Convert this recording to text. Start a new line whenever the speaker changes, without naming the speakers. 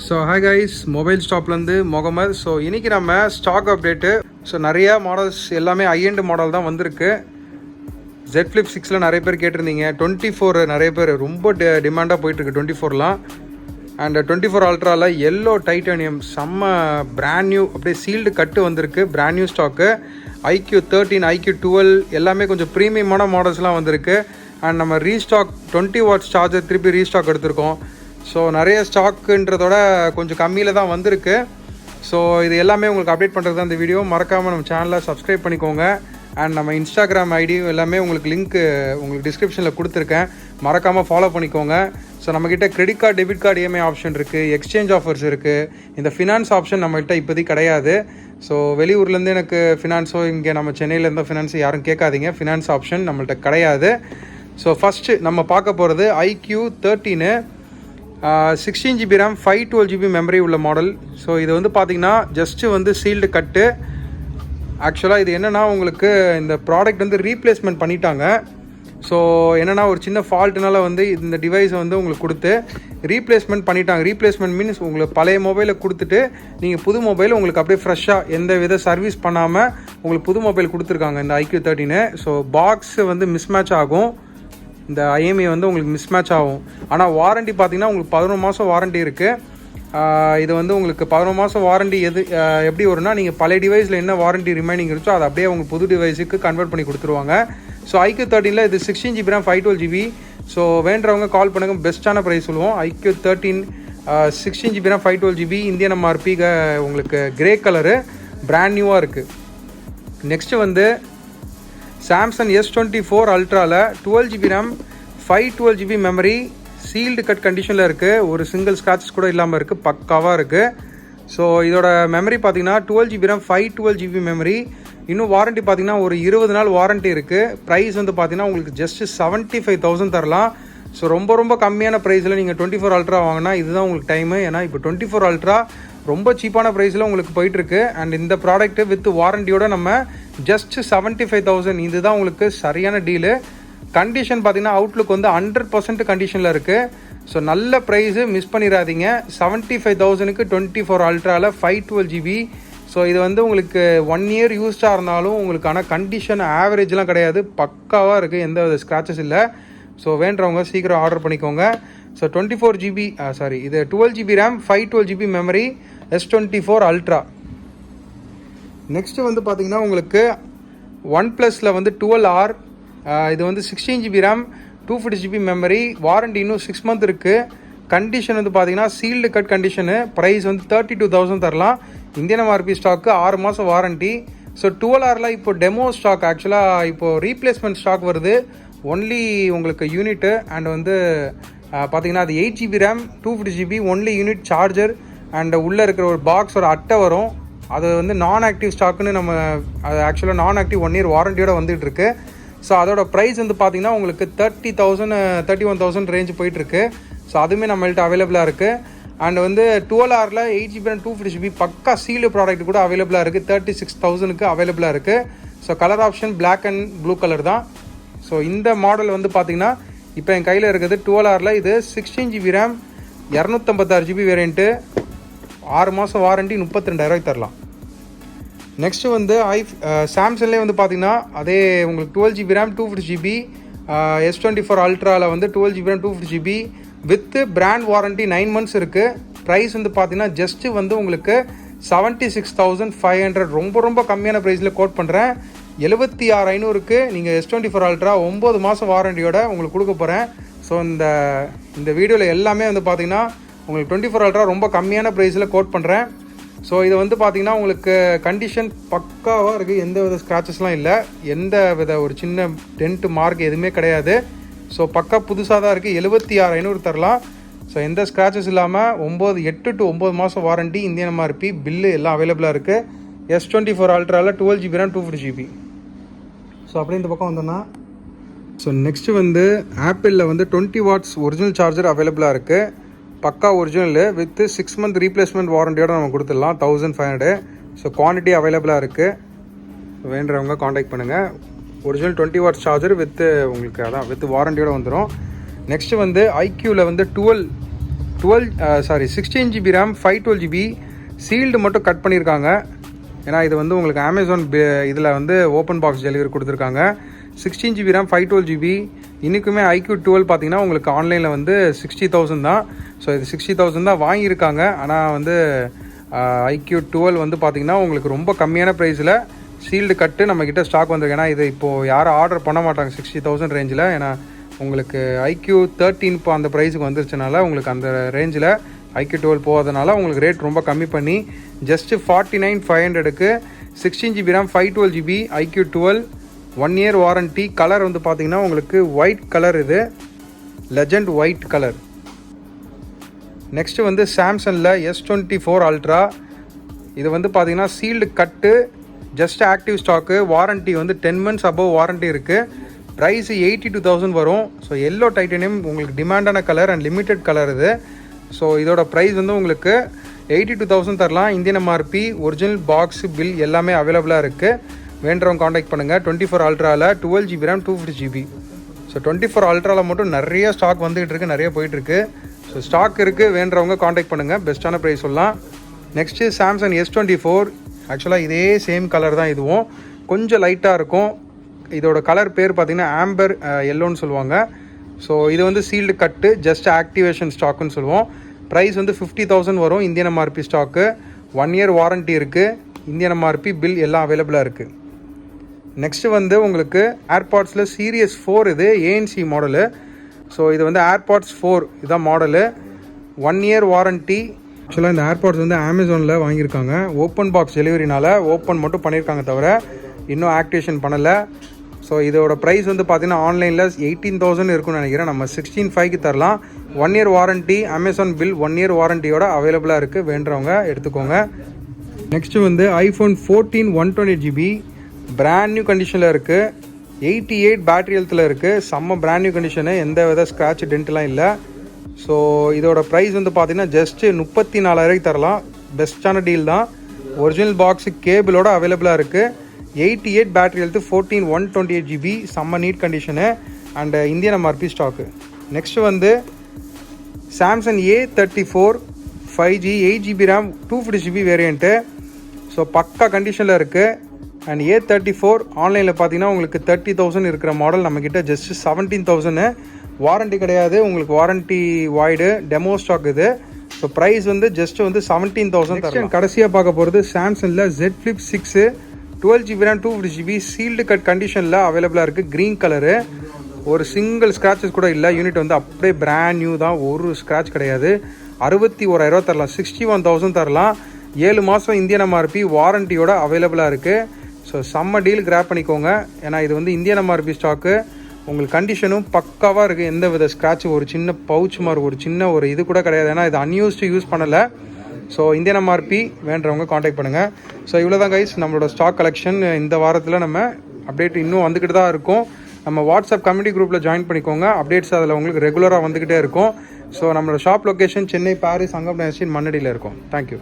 So hi guys, mobile ஸ்டாப்லேருந்து Mohammed. So இன்றைக்கி நம்ம ஸ்டாக் அப்டேட்டு. ஸோ நிறையா மாடல்ஸ் எல்லாமே ஹை-எண்ட் மாடல் தான் வந்திருக்கு. Z Flip 6 நிறைய பேர் கேட்டிருந்தீங்க. 24 நிறைய பேர் ரொம்ப டிமாண்டாக போயிட்டுருக்கு 24லாம். அண்ட் 24 அல்ட்ராவில் எல்லோ டைட்டானியம் செம்ம பிராண்ட் நியூ, அப்படியே சீல்டு கட்டு வந்திருக்கு. Brand new stock. IQ 13, IQ 12 எல்லாமே கொஞ்சம் ப்ரீமியமான மாடல்ஸ்லாம் வந்திருக்கு. அண்ட் நம்ம ரீஸ்டாக் 20 வாட்ஸ் சார்ஜர் திருப்பி ரீஸ்டாக் எடுத்திருக்கோம். ஸோ நிறைய ஸ்டாக்குன்றதோட கொஞ்சம் கம்மியில் தான் வந்திருக்கு. ஸோ இது எல்லாமே உங்களுக்கு அப்டேட் பண்ணுறது தான் இந்த வீடியோ. மறக்காமல் நம்ம சேனலை சப்ஸ்கிரைப் பண்ணிக்கோங்க. அண்ட் நம்ம இன்ஸ்டாகிராம் ஐடி எல்லாமே உங்களுக்கு லிங்க்கு உங்களுக்கு டிஸ்கிரிப்ஷனில் கொடுத்துருக்கேன், மறக்காமல் ஃபாலோ பண்ணிக்கோங்க. ஸோ நம்மக்கிட்ட credit card, debit card EMI option இருக்குது, எக்ஸ்சேஞ்ச் ஆஃபர்ஸ் இருக்குது. இந்த ஃபினான்ஸ் ஆப்ஷன் நம்மகிட்ட இப்போதைக்கு கிடையாது. ஸோ வெளியூர்லேருந்து எனக்கு ஃபினான்ஸோ இங்கே நம்ம சென்னையிலேருந்தோ ஃபினான்ஸ் யாரும் கேட்காதீங்க. ஃபினான்ஸ் ஆப்ஷன் நம்மள்ட்ட கிடையாது. ஸோ ஃபஸ்ட்டு நம்ம பார்க்க போகிறது IQ 13 16 GB RAM 512 GB memory உள்ள மாடல். ஸோ இது வந்து பார்த்திங்கன்னா ஜஸ்ட்டு வந்து சீல்டு கட்டு. ஆக்சுவலாக இது என்னென்னா உங்களுக்கு இந்த ப்ராடக்ட் வந்து ரீப்ளேஸ்மெண்ட் பண்ணிட்டாங்க. ஸோ என்னென்னா ஒரு சின்ன ஃபால்ட்டுனால வந்து இந்த டிவைஸை வந்து உங்களுக்கு கொடுத்து ரீப்ளேஸ்மெண்ட் பண்ணிட்டாங்க. ரீப்ளேஸ்மெண்ட் மீன்ஸ் உங்களுக்கு பழைய மொபைலை கொடுத்துட்டு நீங்கள் புது மொபைல் உங்களுக்கு அப்படியே ஃப்ரெஷ்ஷாக எந்த வித சர்வீஸ் பண்ணாமல் உங்களுக்கு புது மொபைல் கொடுத்துருக்காங்க இந்த IQ 13. ஸோ பாக்ஸு வந்து மிஸ்மேட்ச் ஆகும், இந்த IMEI வந்து உங்களுக்கு மிஸ்மேட்ச் ஆகும். ஆனால் வாரண்ட்டி பார்த்தீங்கன்னா உங்களுக்கு 11 மாதம் வாரண்ட்டி இருக்குது. இது வந்து உங்களுக்கு 11 மாதம் வாரண்ட்டி எப்படி வரும்னா, நீங்கள் பழைய டிவைஸில் என்ன வாரண்ட்டி ரிமைனிங் இருந்துச்சோ அதை அப்படியே உங்களுக்கு புது டிவைஸுக்கு கன்வெர்ட் பண்ணி கொடுத்துருவாங்க. ஸோ IQ 13 இது 16 GB RAM 512 GB. ஸோ வேண்டவங்க கால் பண்ணுங்க, பெஸ்ட்டான ப்ரைஸ் சொல்லுவோம். IQ 13 16 GB RAM 512 GB Indian MRP உங்களுக்கு கிரே கலரு பிராண்ட் நியூவாக இருக்குது. நெக்ஸ்ட்டு வந்து Samsung S24 அல்ட்ராவில் 12 GB RAM 512 GB memory sealed cut கண்டிஷனில் இருக்குது. ஒரு சிங்கிள் ஸ்க்ராச்சஸ் கூட இல்லாமல் இருக்குது, பக்காவாக இருக்குது. ஸோ இதோட மெமரி பார்த்திங்கன்னா 12 GB RAM 512 GB மெமரி. இன்னும் வாரண்ட்டி பார்த்திங்கன்னா ஒரு 20 நாள் வாரண்ட்டி இருக்குது. ப்ரைஸ் வந்து பார்த்திங்கன்னா உங்களுக்கு ஜஸ்ட்டு 75,000 தரலாம். ஸோ ரொம்ப ரொம்ப கம்மியான ப்ரைஸில் நீங்கள் 24 அல்ட்ரா வாங்கினா இதுதான் உங்களுக்கு டைமு. ஏன்னா இப்போ 24 அல்ட்ரா ரொம்ப சீப்பான ப்ரைஸில் உங்களுக்கு போயிட்டுருக்கு. அண்ட் இந்த ப்ராடக்ட்டு வித் வாரண்டியோட நம்ம ஜஸ்ட்டு 75,000, இதுதான் உங்களுக்கு சரியான டீலு. கண்டிஷன் பார்த்தீங்கன்னா அவுட்லுக் வந்து 100% கண்டிஷனில் இருக்குது. ஸோ நல்ல ப்ரைஸு, மிஸ் பண்ணிடாதீங்க. 75,000க்கு 24 அல்ட்ராவில் 512 GB. ஸோ இது வந்து உங்களுக்கு 1 இயர் யூஸ்டாக இருந்தாலும் உங்களுக்கான கண்டிஷன் ஆவரேஜ்லாம் கிடையாது, பக்காவாக இருக்குது, எந்த வித ஸ்க்ராச்சஸ் இல்லை. ஸோ வேண்டவங்க சீக்கிரம் ஆர்டர் பண்ணிக்கோங்க. ஸோ 24 GB இது 12 GB RAM 512 GB memory S24 ultra. Next வந்து பார்த்திங்கன்னா உங்களுக்கு OnePlusல வந்து 12R. இது வந்து 16 GB RAM 250 GB memory. Warranty இன்னும் 6 மந்த் இருக்குது. கண்டிஷன் வந்து பார்த்திங்கன்னா சீல்டு கட் கண்டிஷனு. ப்ரைஸ் வந்து 32,000 தரலாம். இந்தியன் MRP ஸ்டாக்கு 6 மாதம் வாரண்டி. ஸோ 12Rல இப்போ டெமோ ஸ்டாக், ஆக்சுவலாக இப்போது ரீப்ளேஸ்மெண்ட் ஸ்டாக் வருது. ஒன்லி உங்களுக்கு யூனிட்டு அண்ட் வந்து பார்த்திங்கன்னா அது 8 GB RAM 250 GB only unit charger and உள்ளே இருக்கிற ஒரு பாக்ஸ், ஒரு அட்டை வரும். அது வந்து நான் ஆக்டிவ் ஸ்டாக்குன்னு நம்ம அது ஆக்சுவலாக நான் ஆக்டிவ் 1 இயர் வாரண்டியோட வந்துகிட்ருக்கு. ஸோ அதோட ப்ரைஸ் வந்து பார்த்திங்கன்னா உங்களுக்கு 30,000 31,000 ரேஞ்ச் போயிட்டுருக்கு. ஸோ அதுவுமே நம்மள்ட்ட அவைலபிளாக இருக்குது. அண்ட் வந்து 12Rல 8 GB RAM 250 GB பக்கா சீல்டு ப்ராடக்ட் கூட அவைலபிளாக இருக்குது. 36,000க்கு அவைலபிளாக இருக்குது. So colour option black and blue colour தான். ஸோ இந்த மாடல் வந்து பார்த்திங்கன்னா இப்போ என் கையில் இருக்குது 12Rல. இது 16 GB RAM 256 GB வேரியண்ட்டு, 6 மாதம் வாரண்டி, 32,000 தரலாம். நெக்ஸ்ட்டு வந்து சாம்சங்லேயே வந்து பார்த்திங்கன்னா அதே உங்களுக்கு 12 GB RAM 250 GB S24 அல்ட்ராவில் வந்து 12 GB RAM 250 GB with brand warranty 9 months இருக்குது. ப்ரைஸ் வந்து பார்த்திங்கன்னா ஜஸ்ட்டு வந்து உங்களுக்கு 76,500, ரொம்ப ரொம்ப கம்மியான ப்ரைஸில் கோட் பண்ணுறேன். 76,500க்கு நீங்கள் S24 அல்ட்ரா 9 மாதம் வாரண்டியோட உங்களுக்கு கொடுக்க போகிறேன். ஸோ இந்த வீடியோவில் எல்லாமே வந்து பார்த்திங்கன்னா உங்களுக்கு 24 அல்ட்ரா ரொம்ப கம்மியான ப்ரைஸில் கோட் பண்ணுறேன். ஸோ இது வந்து பார்த்திங்கன்னா உங்களுக்கு கண்டிஷன் பக்காவாக இருக்குது, எந்த வித ஸ்க்ராச்சஸ்லாம் இல்லை, எந்த வித ஒரு சின்ன டென்ட் மார்க் எதுவுமே கிடையாது. ஸோ பக்கா புதுசாக தான் இருக்குது. 76,500 தரலாம். ஸோ எந்த ஸ்க்ராச்சஸ் இல்லாமல் 8 to 9 மாதம் வாரண்டி, இந்தியன் MRP பில்லு எல்லாம் அவைலபிளாக இருக்குது. S24 அல்ட்ராவில் 12 GB RAM 250 GB. So அப்படியே இந்த பக்கம் வந்தோன்னா ஸோ நெக்ஸ்ட்டு வந்து ஆப்பிளில் வந்து 20 வாட்ஸ் ஒரிஜினல் சார்ஜர் அவைலபிளாக இருக்குது. பக்கா ஒரிஜினலு வித்து 6 மந்த் ரீப்ளேஸ்மெண்ட் வாரண்டியோட நம்ம கொடுத்துடலாம் 1500. ஸோ குவான்டிட்டி அவைலபிளாக இருக்குது. வேண்டுறவங்க காண்டாக்ட் பண்ணுங்கள். ஒரிஜினல் 20 வாட்ஸ் சார்ஜர் வித்து உங்களுக்கு அதான் வித் வாரண்டியோட வந்துடும். நெக்ஸ்ட்டு வந்து IQவில் வந்து 12 16 GB RAM 512 GB சீல்டு மட்டும் கட் பண்ணியிருக்காங்க. ஏன்னா இது வந்து உங்களுக்கு அமேசான் இதில் வந்து ஓப்பன் பாக்ஸ் டெலிவரி கொடுத்துருக்காங்க. 16 GB RAM 512 GB. இன்றைக்குமே iQOO பார்த்தீங்கன்னா உங்களுக்கு ஆன்லைனில் வந்து 60,000 தான். ஸோ இது 60,000 தான் வாங்கியிருக்காங்க. ஆனால் வந்து iQOO வந்து பார்த்திங்கன்னா உங்களுக்கு ரொம்ப கம்மியான ப்ரைஸில் சீல்டு கட்டு நம்மக்கிட்ட ஸ்டாக் வந்திருக்கு. ஏன்னா இது இப்போது யாரும் ஆர்டர் பண்ண மாட்டாங்க 60,000 ரேஞ்சில். ஏன்னா உங்களுக்கு iQOO இப்போ அந்த ப்ரைஸுக்கு வந்துருச்சுனால உங்களுக்கு அந்த ரேஞ்சில் iQOO போகாதனால உங்களுக்கு ரேட் ரொம்ப கம்மி பண்ணி ஜஸ்ட்டு 49,500க்கு 16 GB RAM 512 GB iQOO 1 year warranty. Colour வந்து பார்த்திங்கன்னா உங்களுக்கு ஒயிட் கலர், இது லெஜண்ட் ஒயிட் கலர். நெக்ஸ்ட்டு வந்து சாம்சங்கில் S24 Ultra. இது வந்து பார்த்திங்கன்னா sealed cut, just active stock. Warranty வந்து 10 months அபவ் வாரண்ட்டி இருக்குது. ப்ரைஸு 82,000 வரும். ஸோ எல்லோ டைட்டனியம் உங்களுக்கு டிமாண்டான கலர் அண்ட் லிமிட்டட் கலர் இது. ஸோ இதோட ப்ரைஸ் வந்து உங்களுக்கு 82,000 தரலாம். Indian MRP, original box, bill எல்லாமே அவைலபிளாக இருக்குது. வேண்டவங்க காண்டாக்ட் பண்ணுங்கள். 24 Ultraவில் 12 GB RAM 250 GB. ஸோ 24 Ultraவில் மட்டும் நிறைய ஸ்டாக் வந்துகிட்டு இருக்குது, நிறைய போயிட்டுருக்கு. ஸோ ஸ்டாக் இருக்குது, வேண்டவங்க காண்டாக்ட் பண்ணுங்கள். பெஸ்ட்டான ப்ரைஸ் சொல்லலாம். Next Samsung S24. ஆக்சுவலாக இதே சேம் கலர் தான், இதுவும் கொஞ்சம் லைட்டாக இருக்கும். இதோட கலர் பேர் பார்த்திங்கன்னா ஆம்பர் எல்லோன்னு சொல்லுவாங்க. ஸோ இது வந்து சீல்டு கட்டு, ஜஸ்ட் ஆக்டிவேஷன் ஸ்டாக்குன்னு சொல்லுவோம். ப்ரைஸ் வந்து 50,000 வரும். Indian MRP stock. 1 year warranty இருக்குது. இந்தியன் MRP, பில் எல்லாம் அவைலபிளாக இருக்குது. நெக்ஸ்ட்டு வந்து உங்களுக்கு ஏர்பாட்ஸில் சீரியஸ் 4, இது ANC மாடலு. ஸோ இது வந்து ஏர்பாட்ஸ் 4 இதுதான் மாடலு. 1 year warranty. ஆக்சுவலாக இந்த ஏர்பாட்ஸ் வந்து அமேசானில் வாங்கியிருக்காங்க. ஓப்பன் பாக்ஸ் டெலிவரினால ஓப்பன் மட்டும் பண்ணியிருக்காங்க, தவிர இன்னும் ஆக்டிவேஷன் பண்ணலை. ஸோ இதோட ப்ரைஸ் வந்து பார்த்திங்கன்னா ஆன்லைனில் 18,000 இருக்குன்னு நினைக்கிறேன். நம்ம 16,500க்கு தரலாம். 1 year warranty, Amazon bill 1 year வாரண்ட்டியோட அவைலபிளாக இருக்குது. வேண்டுறவங்க எடுத்துக்கோங்க. நெக்ஸ்ட்டு வந்து iPhone 14 128 GB பிராண்ட் நியூ கண்டிஷனில் இருக்குது. 88 பேட்டரி ஹெல்த்தில் இருக்குது. செம்ம பிராண்ட் நியூ கண்டிஷனு, எந்த வித ஸ்க்ராட்ச் டென்ட்லாம் இல்லை. ஸோ இதோட ப்ரைஸ் வந்து பார்த்திங்கன்னா ஜஸ்ட்டு 34,000க்கு தரலாம். பெஸ்ட்டான டீல் தான். ஒரிஜினல் பாக்ஸு கேபிளோட அவைலபிளாக இருக்குது. 88 பேட்டரி ஹெல்த்து, 14 128 GB, செம்ம neat condition and Indian MRP stock. Next வந்து Samsung A34 5G 8 GB RAM 250 GB variant. So பக்கா கண்டிஷனில் இருக்குது. அண்ட் A34 ஆன்லைனில் பார்த்தீங்கன்னா உங்களுக்கு 30,000 இருக்கிற மாடல் நம்மக்கிட்ட ஜஸ்ட் 17,000. வாரண்ட்டி கிடையாது, உங்களுக்கு வாரண்ட்டி வாய்டு, டெமோ ஸ்டாக் இது. ஸோ ப்ரைஸ் வந்து ஜஸ்ட் வந்து 17,000. கடைசியாக பார்க்க போகிறது சாம்சங்கில் Z Flip 6 12 GB RAM 250 GB sealed cut கண்டிஷனில் அவைலபிளாக இருக்குது. Green colour. ஒரு சிங்கிள் ஸ்க்ராச்சஸ் கூட இல்லை. யூனிட் வந்து அப்படியே பிராண்ட் நியூ தான், ஒரு ஸ்க்ராட்ச் கிடையாது. 61,000 தரலாம். 61,000 தரலாம். 7 மாதம் இந்தியன் MRP வாரண்ட்டியோட அவைலபிளாக இருக்குது. ஸோ செம்ம டீல் கிராப் பண்ணிக்கோங்க. ஏன்னா இது வந்து இந்தியன் MRP ஸ்டாக்கு. உங்களுக்கு கண்டிஷனும் பக்காவாக இருக்குது. எந்த வித ஸ்க்ராட்ச், ஒரு சின்ன பவுச் மாதிரி ஒரு சின்ன ஒரு இது கூட கிடையாது. ஏன்னா இது அன்யூஸ்டு யூஸ் பண்ணலை. ஸோ இந்தியன் MRP வேண்டவங்க காண்டாக்ட் பண்ணுங்கள். ஸோ இவ்வளோ தான் கைஸ் நம்மளோட ஸ்டாக் கலெக்ஷன். இந்த வாரத்தில் நம்ம அப்டேட் இன்னும் வந்துக்கிட்டு தான் இருக்கும். நம்ம வாட்ஸ்அப் கம்யூனிட்டி குரூப்பில் ஜாயின் பண்ணிக்கோங்க. அப்டேட்ஸ் அதில் உங்களுக்கு ரெகுலராக வந்துக்கிட்டே இருக்கும். ஸோ நம்மளோட ஷாப் லொக்கேஷன் சென்னை, பாரிஸ், அங்கம்நேஷன், மண்ணடியில் இருக்கும். தேங்க்யூ.